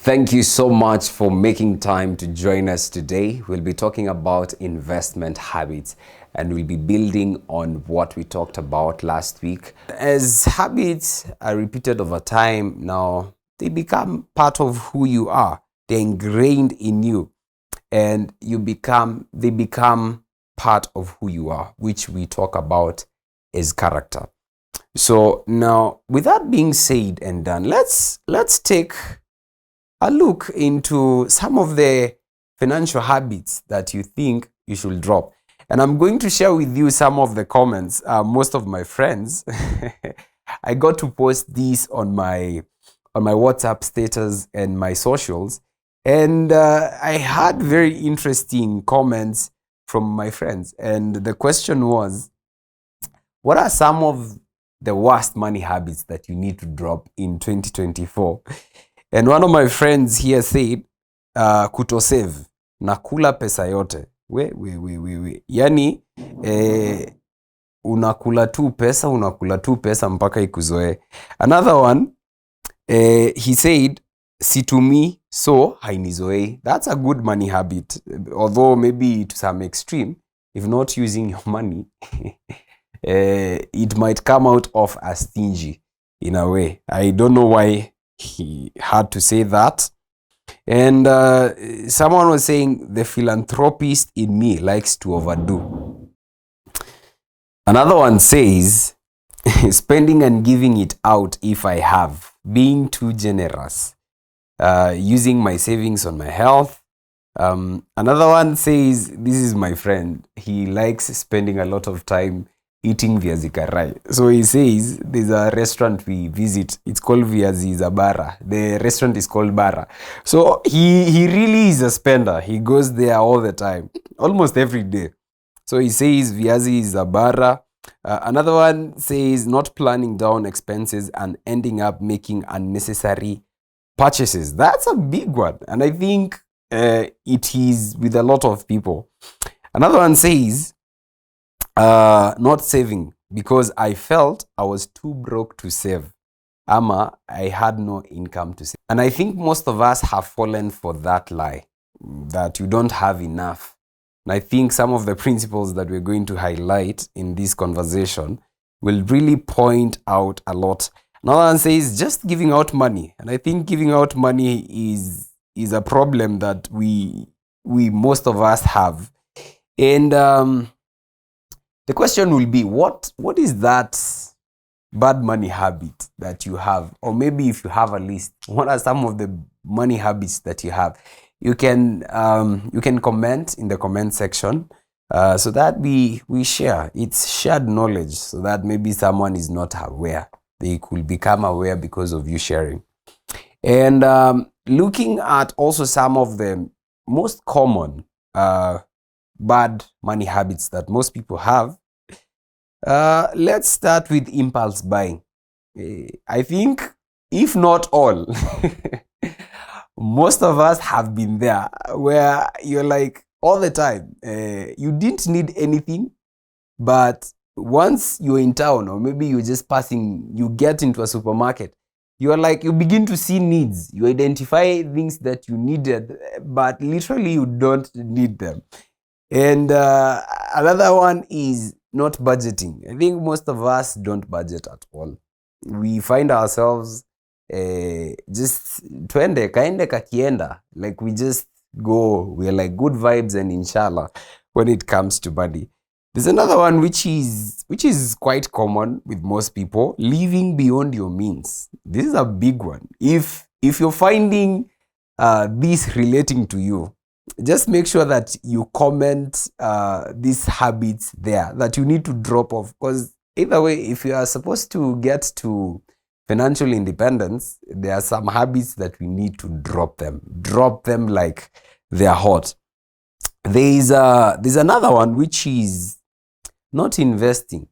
Thank you so much for making time to join us today. We'll be talking about investment habits and we'll be building on what we talked about last week. As habits are repeated over time, now they become part of who you are. They're ingrained in you and they become part of who you are, which we talk about as character. So now, with that being said and done, let's take a look into some of the financial habits that you think you should drop. And I'm going to share with you some of the comments. Most of my friends, I got to post these on my WhatsApp status and my socials. And I had very interesting comments from my friends. And the question was, what are some of the worst money habits that you need to drop in 2024? And one of my friends here said, kutosave, nakula pesa yote. We. Yani, unakula tu pesa mpaka ikuzoe. Another one, he said, situmi, so hainizoe. That's a good money habit. Although maybe to some extreme, if not using your money, it might come out of as stingy in a way. I don't know why he had to say that. And someone was saying the philanthropist in me likes to overdo. Another one says spending and giving it out if I have, being too generous, using my savings on my health. Another one says, this is my friend, he likes spending a lot of time eating viazi karai. So he says there's a restaurant we visit. It's called Viazi Zabara. The restaurant is called Bara. So he really is a spender. He goes there all the time, almost every day. So he says Viazi Zabara. Another one says not planning down expenses and ending up making unnecessary purchases. That's a big one. And I think it is with a lot of people. Another one says, not saving because I felt I was too broke to save. I had no income to save. And I think most of us have fallen for that lie, that you don't have enough. And I think some of the principles that we're going to highlight in this conversation will really point out a lot. Another one says just giving out money. And I think giving out money is a problem that we most of us have. And the question will be, what is that bad money habit that you have? Or maybe if you have a list, what are some of the money habits that you have? You can comment in the comment section so that we share. It's shared knowledge so that maybe someone is not aware. They could become aware because of you sharing. And looking at also some of the most common bad money habits that most people have. Let's start with impulse buying. I think, if not all, most of us have been there where you're like all the time, you didn't need anything, but once you're in town or maybe you're just passing, you get into a supermarket, you're like, you begin to see needs. You identify things that you needed, but literally you don't need them. And another one is not budgeting. I think most of us don't budget at all. We find ourselves just twende kaende kakienda, like we just go. We're like good vibes and inshallah when it comes to money. There's another one which is quite common with most people, living beyond your means. This is a big one. If you're finding this relating to you, just make sure that you comment these habits there that you need to drop off. Because either way, if you are supposed to get to financial independence, there are some habits that we need to drop them. Drop them like they're hot. There's another one which is not investing.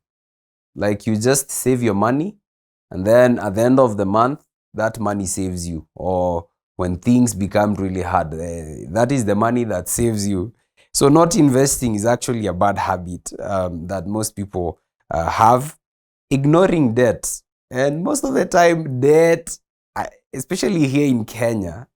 Like you just save your money and then at the end of the month, that money saves you. Or when things become really hard, that is the money that saves you. So not investing is actually a bad habit that most people have. Ignoring debt. And most of the time, debt, especially here in Kenya,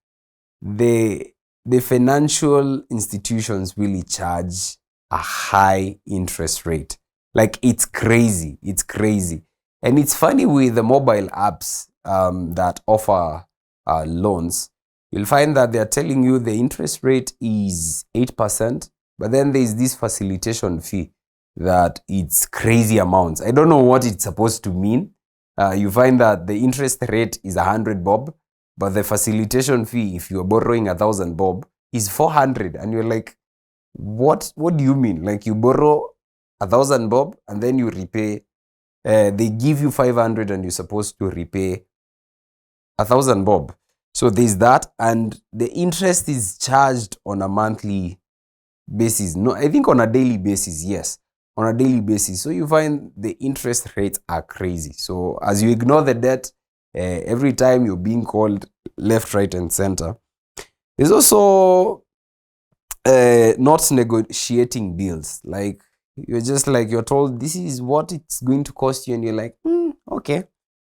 the financial institutions really charge a high interest rate. Like, it's crazy. It's crazy. And it's funny with the mobile apps that offer loans. You'll find that they're telling you the interest rate is 8%, but then there's this facilitation fee that it's crazy amounts. I don't know what it's supposed to mean. You find that the interest rate is 100 bob, but the facilitation fee, if you're borrowing 1,000 bob, is 400. And you're like, what do you mean? Like, you borrow 1,000 bob and then you repay, they give you 500 and you're supposed to repay 1,000 bob. So there's that, and the interest is charged on a monthly basis. No, I think on a daily basis, yes. On a daily basis. So you find the interest rates are crazy. So as you ignore the debt, every time you're being called left, right, and center. There's also not negotiating bills. Like, you're told this is what it's going to cost you, and you're like, okay,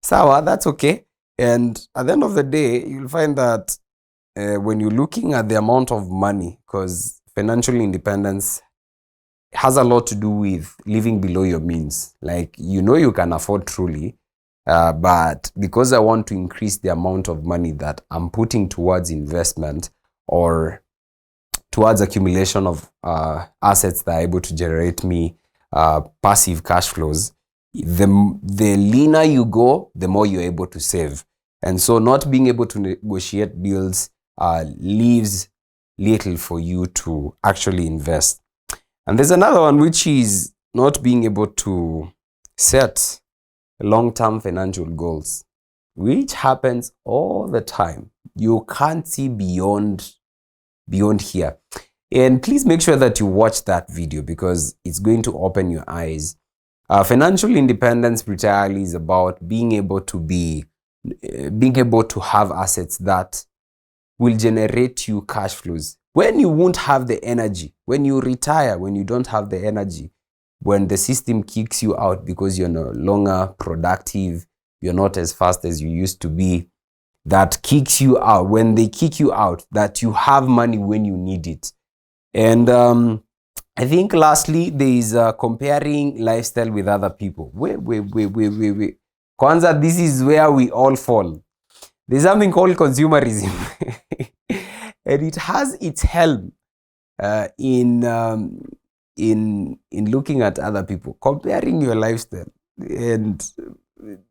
sawa, that's okay. And at the end of the day, you'll find that when you're looking at the amount of money, because financial independence has a lot to do with living below your means. Like, you can afford truly, but because I want to increase the amount of money that I'm putting towards investment or towards accumulation of assets that are able to generate me passive cash flows, the leaner you go, the more you're able to save. And so not being able to negotiate bills leaves little for you to actually invest. And there's another one, which is not being able to set long-term financial goals, which happens all the time. You can't see beyond here. And please make sure that you watch that video, because it's going to open your eyes. Financial independence entirely is about being able to have assets that will generate you cash flows. When you won't have the energy, when you retire, when you don't have the energy, when the system kicks you out because you're no longer productive, you're not as fast as you used to be, that kicks you out. When they kick you out, that you have money when you need it. And I think lastly, there is comparing lifestyle with other people. Wait. Kwanzaa, this is where we all fall. There's something called consumerism. And it has its helm in looking at other people, comparing your lifestyle. And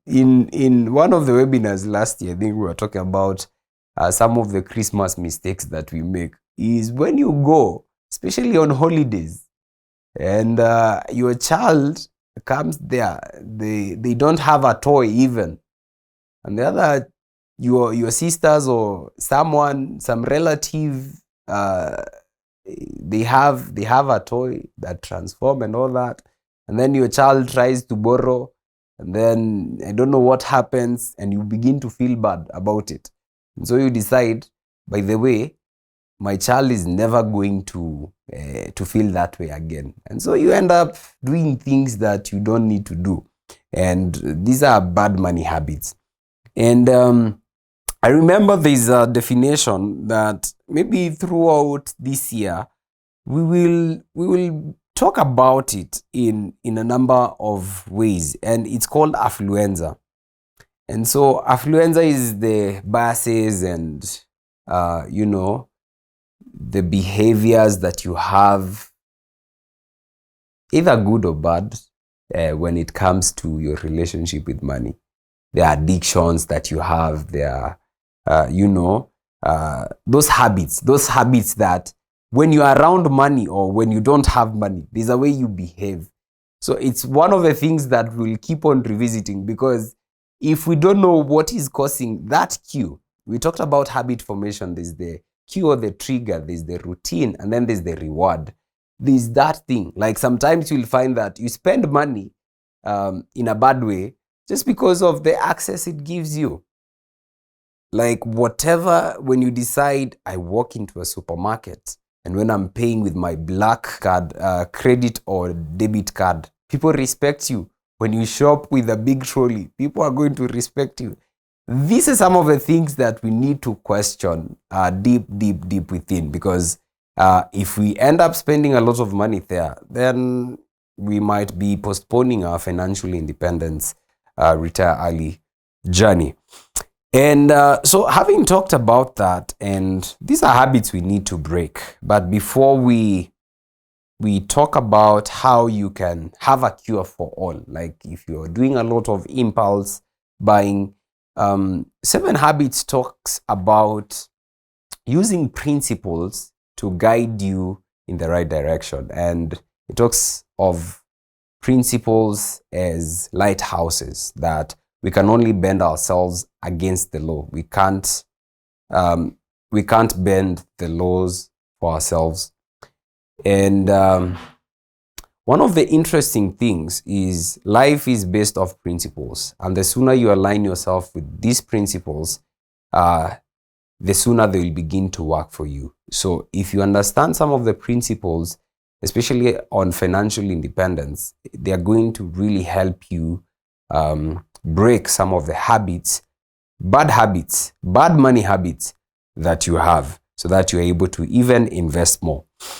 in one of the webinars last year, I think we were talking about some of the Christmas mistakes that we make is when you go, especially on holidays, and your child comes there, they don't have a toy even, and the other, your sisters or some relative, they have a toy that transform and all that, and then your child tries to borrow, and then I don't know what happens, and you begin to feel bad about it. And so you decide, by the way, my child is never going to feel that way again. And so you end up doing things that you don't need to do. And these are bad money habits. And I remember there's a definition that maybe throughout this year, we will talk about it in a number of ways. And it's called affluenza. And so affluenza is the biases and, the behaviors that you have, either good or bad, when it comes to your relationship with money. The addictions that you have, there are, those habits that when you are around money or when you don't have money, there's a way you behave. So it's one of the things that we'll keep on revisiting, because if we don't know what is causing that cue, we talked about habit formation. There's the cue or the trigger, there's the routine, and then there's the reward. There's that thing. Like sometimes you'll find that you spend money in a bad way just because of the access it gives you. Like whatever, when you decide, I walk into a supermarket, and when I'm paying with my black card, credit or debit card, people respect you. When you shop with a big trolley, people are going to respect you. these are some of the things that we need to question deep within, because if we end up spending a lot of money there, then we might be postponing our financial independence, retire early journey. And so having talked about that, and these are habits we need to break. But before we talk about how you can have a cure for all, like if you're doing a lot of impulse buying, 7 Habits talks about using principles to guide you in the right direction. And it talks of principles as lighthouses, that we can only bend ourselves against the law. We can't bend the laws for ourselves. And one of the interesting things is life is based off principles. And the sooner you align yourself with these principles, the sooner they will begin to work for you. So if you understand some of the principles, especially on financial independence, they are going to really help you break some of the bad money habits that you have, so that you're able to even invest more.